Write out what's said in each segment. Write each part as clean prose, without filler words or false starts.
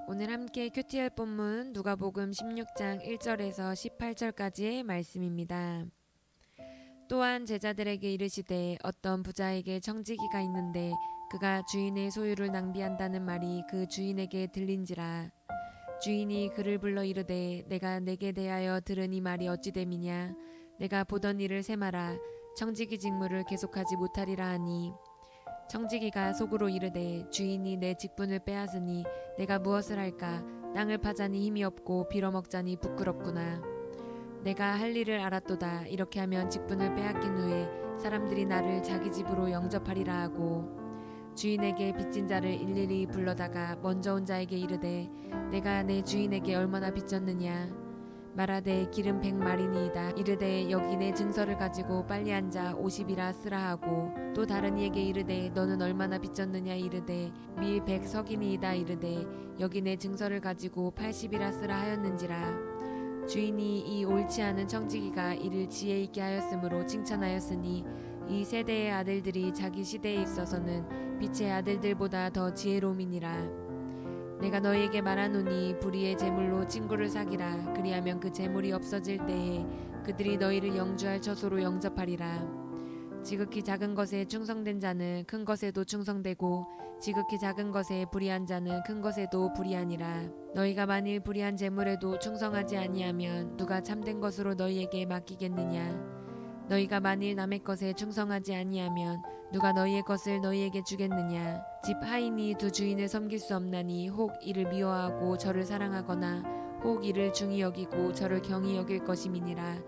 오늘 함께 큐티할 본문 누가복음 16장 1절에서 18절까지의 말씀입니다. 또한 제자들에게 이르시되 어떤 부자에게 청지기가 있는데 그가 주인의 소유를 낭비한다는 말이 그 주인에게 들린지라. 주인이 그를 불러 이르되 내가 내게 대하여 들은 이 말이 어찌 됨이냐. 내가 보던 일을 세마라. 청지기 직무를 계속하지 못하리라 하니 청지기가 속으로 이르되 주인이 내 직분을 빼앗으니 내가 무엇을 할까. 땅을 파자니 힘이 없고 빌어먹자니 부끄럽구나. 내가 할 일을 알았도다. 이렇게 하면 직분을 빼앗긴 후에 사람들이 나를 자기 집으로 영접하리라 하고 주인에게 빚진 자를 일일이 불러다가 먼저 온 자에게 이르되 내가 내 주인에게 얼마나 빚졌느냐. 말하되 기름 100마리니이다. 이르되 여기 내 증서를 가지고 빨리 앉아 50이라 쓰라 하고 또 다른 이에게 이르되 너는 얼마나 빚졌느냐. 이르되 밀 100석이니이다. 이르되 여기 내 증서를 가지고 80이라 쓰라 하였는지라. 주인이 이 옳지 않은 청지기가 이를 지혜 있게 하였으므로 칭찬하였으니 이 세대의 아들들이 자기 시대에 있어서는 빛의 아들들보다 더 지혜로움이니라. 내가 너희에게 말하노니 불의의 제물로 친구를 사기라. 그리하면 그 제물이 없어질 때에 그들이 너희를 영주할 처소로 영접하리라. 지극히 작은 것에 충성된 자는 큰 것에도 충성되고 지극히 작은 것에 불의한 자는 큰 것에도 불의하니라. 너희가 만일 불의한 제물에도 충성하지 아니하면 누가 참된 것으로 너희에게 맡기겠느냐. 너희가 만일 남의 것에 충성하지 아니하면 누가 너희의 것을 너희에게 주겠느냐. 집 하인이 두 주인을 섬길 수 없나니 혹 이를 미워하고 저를 사랑하거나 혹 이를 중히 여기고 저를 경히 여길 것임이니라.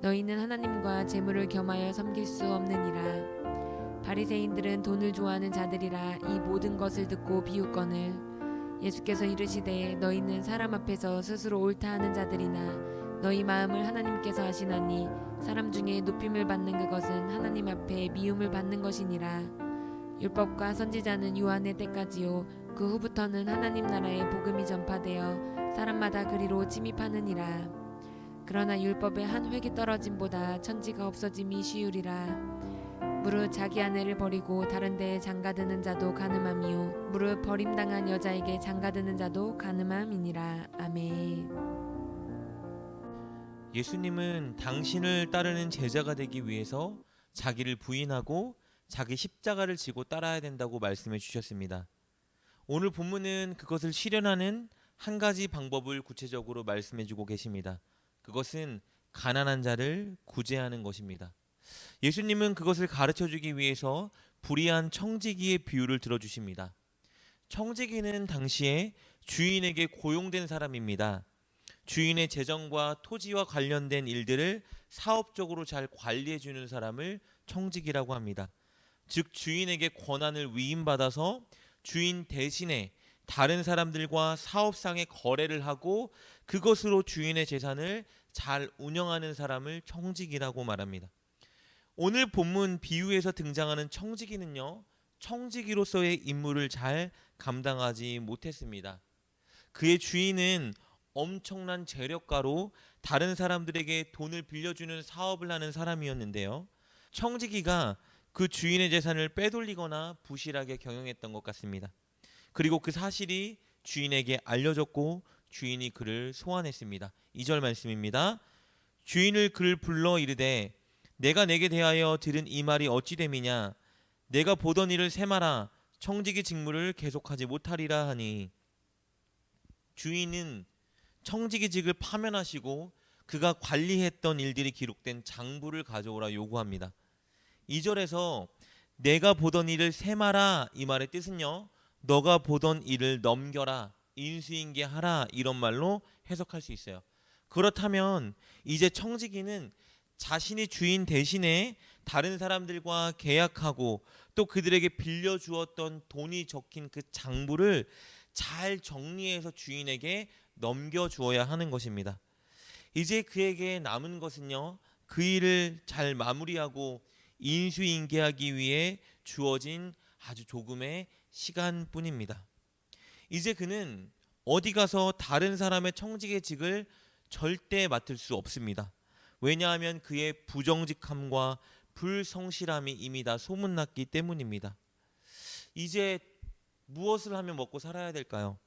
너희는 하나님과 재물을 겸하여 섬길 수 없느니라. 바리새인들은 돈을 좋아하는 자들이라 이 모든 것을 듣고 비웃거늘 예수께서 이르시되 너희는 사람 앞에서 스스로 옳다 하는 자들이나 너희 마음을 하나님께서 아시나니 사람 중에 높임을 받는 그것은 하나님 앞에 미움을 받는 것이니라. 율법과 선지자는 요한의 때까지요 그 후부터는 하나님 나라의 복음이 전파되어 사람마다 그리로 침입하느니라. 그러나 율법의 한 획이 떨어짐보다 천지가 없어짐이 쉬우리라. 무릇 자기 아내를 버리고 다른 데에 장가드는 자도 간음함이요 무릇 버림당한 여자에게 장가드는 자도 간음함이니라. 아멘. 예수님은 당신을 따르는 제자가 되기 위해서 자기를 부인하고 자기 십자가를 지고 따라야 된다고 말씀해 주셨습니다. 오늘 본문은 그것을 실현하는 한 가지 방법을 구체적으로 말씀해 주고 계십니다. 그것은 가난한 자를 구제하는 것입니다. 예수님은 그것을 가르쳐 주기 위해서 불의한 청지기의 비유를 들어주십니다. 청지기는 당시에 주인에게 고용된 사람입니다. 주인의 재정과 토지와 관련된 일들을 사업적으로 잘 관리해 주는 사람을 청지기라고 합니다. 즉 주인에게 권한을 위임받아서 주인 대신에 다른 사람들과 사업상의 거래를 하고 그것으로 주인의 재산을 잘 운영하는 사람을 청지기라고 말합니다. 오늘 본문 비유에서 등장하는 청지기는요, 청지기로서의 임무를 잘 감당하지 못했습니다. 그의 주인은 엄청난 재력가로 다른 사람들에게 돈을 빌려주는 사업을 하는 사람이었는데요. 청지기가 그 주인의 재산을 빼돌리거나 부실하게 경영했던 것 같습니다. 그리고 그 사실이 주인에게 알려졌고 주인이 그를 소환했습니다. 2절 말씀입니다. 주인을 그를 불러 이르되 내가 내게 대하여 들은 이 말이 어찌 됨이냐. 내가 보던 일을 세마라. 청지기 직무를 계속하지 못하리라 하니. 주인은 청지기직을 파면하시고 그가 관리했던 일들이 기록된 장부를 가져오라 요구합니다. 2절에서 내가 보던 일을 세마라 이 말의 뜻은요, 너가 보던 일을 넘겨라, 인수인계하라 이런 말로 해석할 수 있어요. 그렇다면 이제 청지기는 자신이 주인 대신에 다른 사람들과 계약하고 또 그들에게 빌려주었던 돈이 적힌 그 장부를 잘 정리해서 주인에게 넘겨주어야 하는 것입니다. 이제 그에게 남은 것은요, 그 일을 잘 마무리하고 인수인계하기 위해 주어진 아주 조금의 시간뿐입니다. 이제 그는 어디 가서 다른 사람의 청지기직을 절대 맡을 수 없습니다. 왜냐하면 그의 부정직함과 불성실함이 이미 다 소문났기 때문입니다. 이제 무엇을 하며 먹고 살아야 될까요?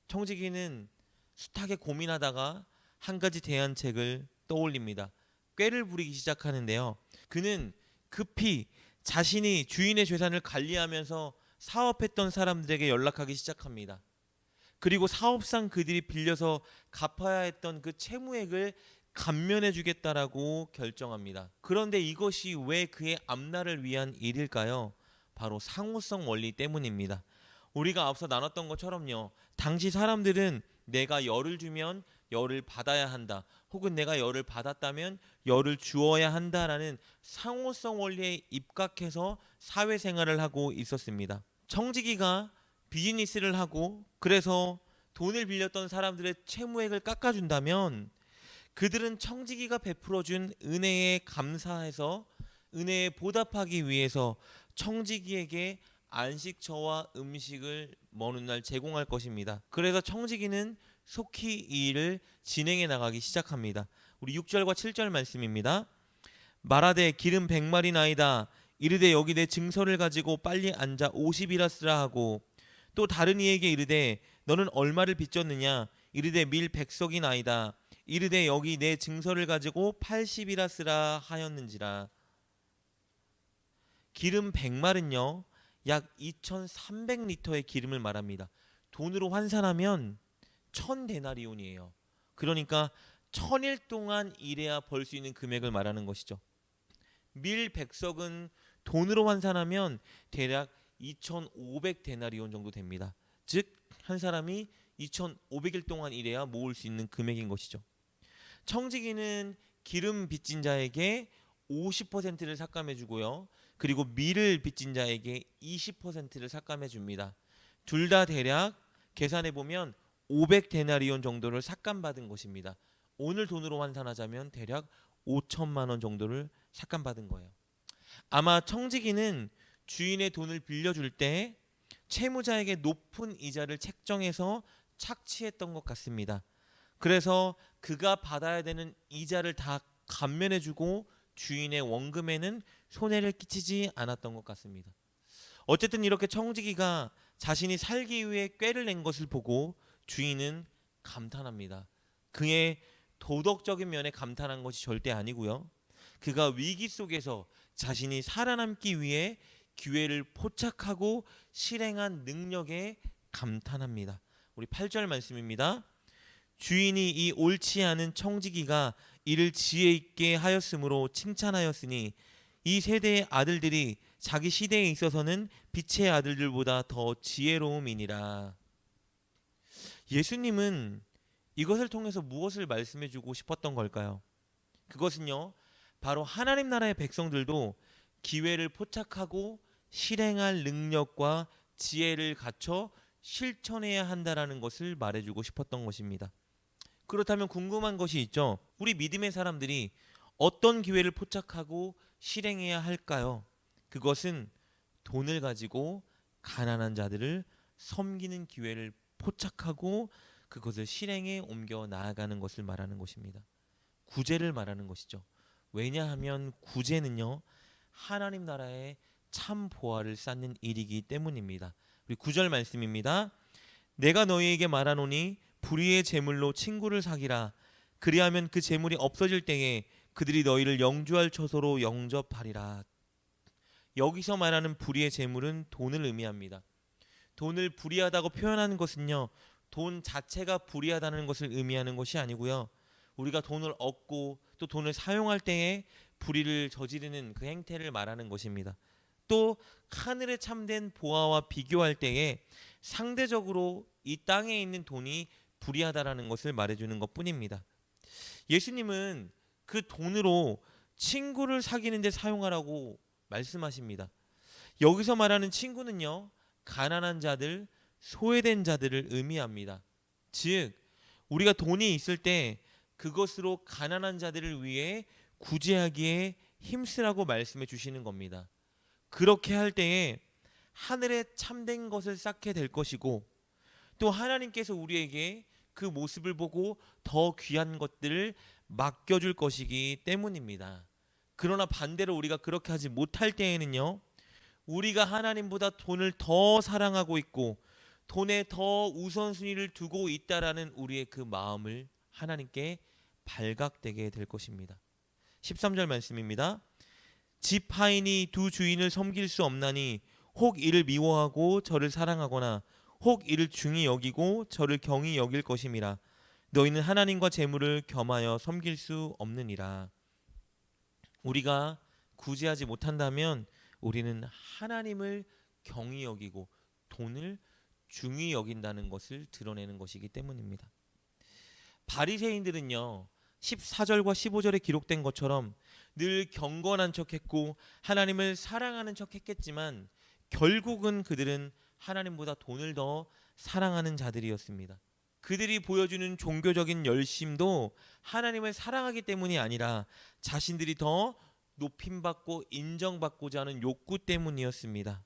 청지기는 숱하게 고민하다가 한 가지 대안책을 떠올립니다. 꾀를 부리기 시작하는데요. 그는 급히 자신이 주인의 재산을 관리하면서 사업했던 사람들에게 연락하기 시작합니다. 그리고 사업상 그들이 빌려서 갚아야 했던 그 채무액을 감면해 주겠다라고 결정합니다. 그런데 이것이 왜 그의 앞날을 위한 일일까요? 바로 상호성 원리 때문입니다. 우리가 앞서 나눴던 것처럼요. 당시 사람들은 내가 열을 주면 열을 받아야 한다. 혹은 내가 열을 받았다면 열을 주어야 한다라는 상호성 원리에 입각해서 사회생활을 하고 있었습니다. 청지기가 비즈니스를 하고 그래서 돈을 빌렸던 사람들의 채무액을 깎아준다면 그들은 청지기가 베풀어준 은혜에 감사해서 은혜에 보답하기 위해서 청지기에게 안식처와 음식을 먼 훗날 제공할 것입니다. 그래서 청지기는 속히 이 일을 진행해 나가기 시작합니다. 우리 6절과 7절 말씀입니다. 말하되 기름 100마리 나이다. 이르되 여기 내 증서를 가지고 빨리 앉아 50이라 쓰라 하고 또 다른 이에게 이르되 너는 얼마를 빚졌느냐. 이르되 밀 100석이 나이다. 이르되 여기 내 증서를 가지고 80이라 쓰라 하였는지라. 기름 100말은요 약 2300리터의 기름을 말합니다. 돈으로 환산하면 1000데나리온이에요. 그러니까 1000일 동안 일해야 벌 수 있는 금액을 말하는 것이죠. 밀 100석은 돈으로 환산하면 대략 2500데나리온 정도 됩니다. 즉 한 사람이 2500일 동안 일해야 모을 수 있는 금액인 것이죠. 청지기는 기름 빚진 자에게 50%를 삭감해 주고요. 그리고 밀을 빚진 자에게 20%를 삭감해 줍니다. 둘 다 대략 계산해 보면 500데나리온 정도를 삭감받은 것입니다. 오늘 돈으로 환산하자면 대략 5천만 원 정도를 삭감받은 거예요. 아마 청지기는 주인의 돈을 빌려줄 때 채무자에게 높은 이자를 책정해서 착취했던 것 같습니다. 그래서 그가 받아야 되는 이자를 다 감면해주고 주인의 원금에는 손해를 끼치지 않았던 것 같습니다. 어쨌든 이렇게 청지기가 자신이 살기 위해 꾀를 낸 것을 보고 주인은 감탄합니다. 그의 도덕적인 면에 감탄한 것이 절대 아니고요. 그가 위기 속에서 자신이 살아남기 위해 기회를 포착하고 실행한 능력에 감탄합니다. 우리 8절 말씀입니다. 주인이 이 옳지 않은 청지기가 이를 지혜 있게 하였으므로 칭찬하였으니 이 세대의 아들들이 자기 시대에 있어서는 빛의 아들들보다 더 지혜로움이니라. 예수님은 이것을 통해서 무엇을 말씀해 주고 싶었던 걸까요? 그것은요, 바로 하나님 나라의 백성들도 기회를 포착하고 실행할 능력과 지혜를 갖춰 실천해야 한다라는 것을 말해주고 싶었던 것입니다. 그렇다면 궁금한 것이 있죠. 우리 믿음의 사람들이 어떤 기회를 포착하고 실행해야 할까요? 그것은 돈을 가지고 가난한 자들을 섬기는 기회를 포착하고 그것을 실행에 옮겨 나아가는 것을 말하는 것입니다. 구제를 말하는 것이죠. 왜냐하면 구제는요, 하나님 나라의 참 보화를 쌓는 일이기 때문입니다. 우리 9절 말씀입니다. 내가 너희에게 말하노니 불의의 재물로 친구를 사기라. 그리하면 그 재물이 없어질 때에 그들이 너희를 영주할 처소로 영접하리라. 여기서 말하는 불의의 재물은 돈을 의미합니다. 돈을 불의하다고 표현하는 것은요, 돈 자체가 불의하다는 것을 의미하는 것이 아니고요. 우리가 돈을 얻고 또 돈을 사용할 때에 불의를 저지르는 그 행태를 말하는 것입니다. 또 하늘에 참된 보화와 비교할 때에 상대적으로 이 땅에 있는 돈이 불의하다라는 것을 말해주는 것뿐입니다. 예수님은 그 돈으로 친구를 사귀는 데 사용하라고 말씀하십니다. 여기서 말하는 친구는요, 가난한 자들, 소외된 자들을 의미합니다. 즉 우리가 돈이 있을 때 그것으로 가난한 자들을 위해 구제하기에 힘쓰라고 말씀해 주시는 겁니다. 그렇게 할 때에 하늘에 참된 것을 쌓게 될 것이고 또 하나님께서 우리에게 그 모습을 보고 더 귀한 것들을 맡겨줄 것이기 때문입니다. 그러나 반대로 우리가 그렇게 하지 못할 때에는요, 우리가 하나님보다 돈을 더 사랑하고 있고 돈에 더 우선순위를 두고 있다라는 우리의 그 마음을 하나님께 발각되게 될 것입니다. 13절 말씀입니다. 집 하인이 두 주인을 섬길 수 없나니 혹 이를 미워하고 저를 사랑하거나 혹 이를 중히 여기고 저를 경히 여길 것임이라. 너희는 하나님과 재물을 겸하여 섬길 수 없느니라. 우리가 구제하지 못한다면 우리는 하나님을 경히 여기고 돈을 중히 여긴다는 것을 드러내는 것이기 때문입니다. 바리새인들은요, 14절과 15절에 기록된 것처럼 늘 경건한 척했고 하나님을 사랑하는 척했겠지만 결국은 그들은 하나님보다 돈을 더 사랑하는 자들이었습니다. 그들이 보여주는 종교적인 열심도 하나님을 사랑하기 때문이 아니라 자신들이 더 높임받고 인정받고자 하는 욕구 때문이었습니다.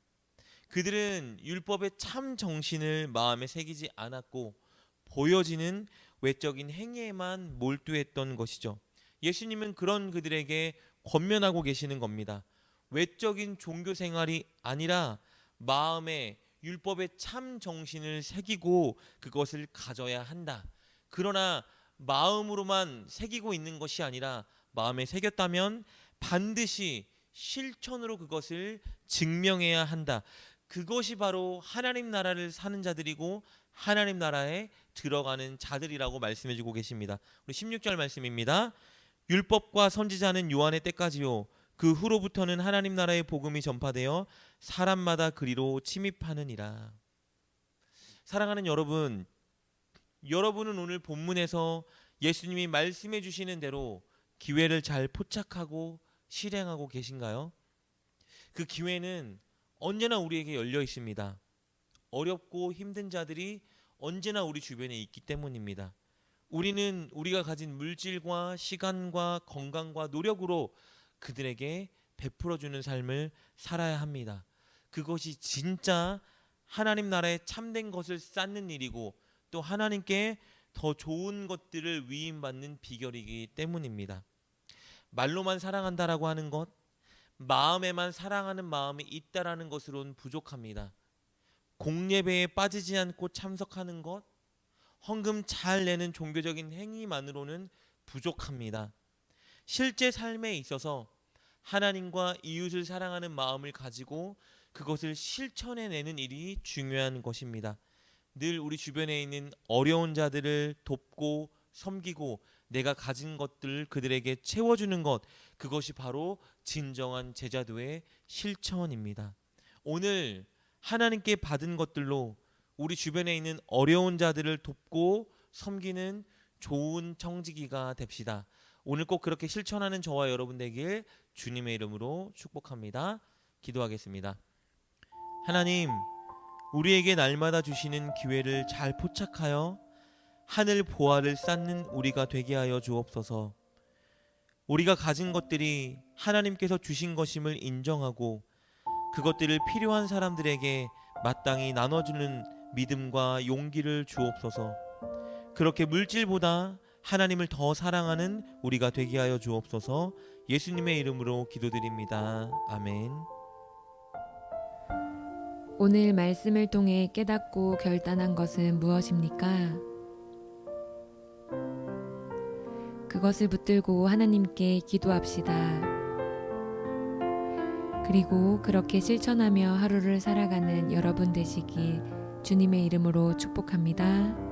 그들은 율법의 참 정신을 마음에 새기지 않았고 보여지는 외적인 행위에만 몰두했던 것이죠. 예수님은 그런 그들에게 권면하고 계시는 겁니다. 외적인 종교 생활이 아니라 마음에 율법의 참 정신을 새기고 그것을 가져야 한다. 그러나 마음으로만 새기고 있는 것이 아니라 마음에 새겼다면 반드시 실천으로 그것을 증명해야 한다. 그것이 바로 하나님 나라를 사는 자들이고 하나님 나라에 들어가는 자들이라고 말씀해 주고 계십니다. 우리 16절 말씀입니다. 율법과 선지자는 요한의 때까지요 그 후로부터는 하나님 나라의 복음이 전파되어 사람마다 그리로 침입하느니라. 사랑하는 여러분, 여러분은 오늘 본문에서 예수님이 말씀해 주시는 대로 기회를 잘 포착하고 실행하고 계신가요? 그 기회는 언제나 우리에게 열려 있습니다. 어렵고 힘든 자들이 언제나 우리 주변에 있기 때문입니다. 우리는 우리가 가진 물질과 시간과 건강과 노력으로 그들에게 베풀어주는 삶을 살아야 합니다. 그것이 진짜 하나님 나라에 참된 것을 쌓는 일이고 또 하나님께 더 좋은 것들을 위임받는 비결이기 때문입니다. 말로만 사랑한다라고 하는 것, 마음에만 사랑하는 마음이 있다라는 것으로는 부족합니다. 공예배에 빠지지 않고 참석하는 것, 헌금 잘 내는 종교적인 행위만으로는 부족합니다. 실제 삶에 있어서 하나님과 이웃을 사랑하는 마음을 가지고 그것을 실천해내는 일이 중요한 것입니다. 늘 우리 주변에 있는 어려운 자들을 돕고 섬기고 내가 가진 것들을 그들에게 채워주는 것, 그것이 바로 진정한 제자도의 실천입니다. 오늘 하나님께 받은 것들로 우리 주변에 있는 어려운 자들을 돕고 섬기는 좋은 청지기가 됩시다. 오늘 꼭 그렇게 실천하는 저와 여러분 되길 주님의 이름으로 축복합니다. 기도하겠습니다. 하나님, 우리에게 날마다 주시는 기회를 잘 포착하여 하늘 보화를 쌓는 우리가 되게 하여 주옵소서. 우리가 가진 것들이 하나님께서 주신 것임을 인정하고 그것들을 필요한 사람들에게 마땅히 나눠주는 믿음과 용기를 주옵소서. 그렇게 물질보다 하나님을 더 사랑하는 우리가 되게 하여 주옵소서. 예수님의 이름으로 기도드립니다. 아멘. 오늘 말씀을 통해 깨닫고 결단한 것은 무엇입니까? 그것을 붙들고 하나님께 기도합시다. 그리고 그렇게 실천하며 하루를 살아가는 여러분 되시길 주님의 이름으로 축복합니다.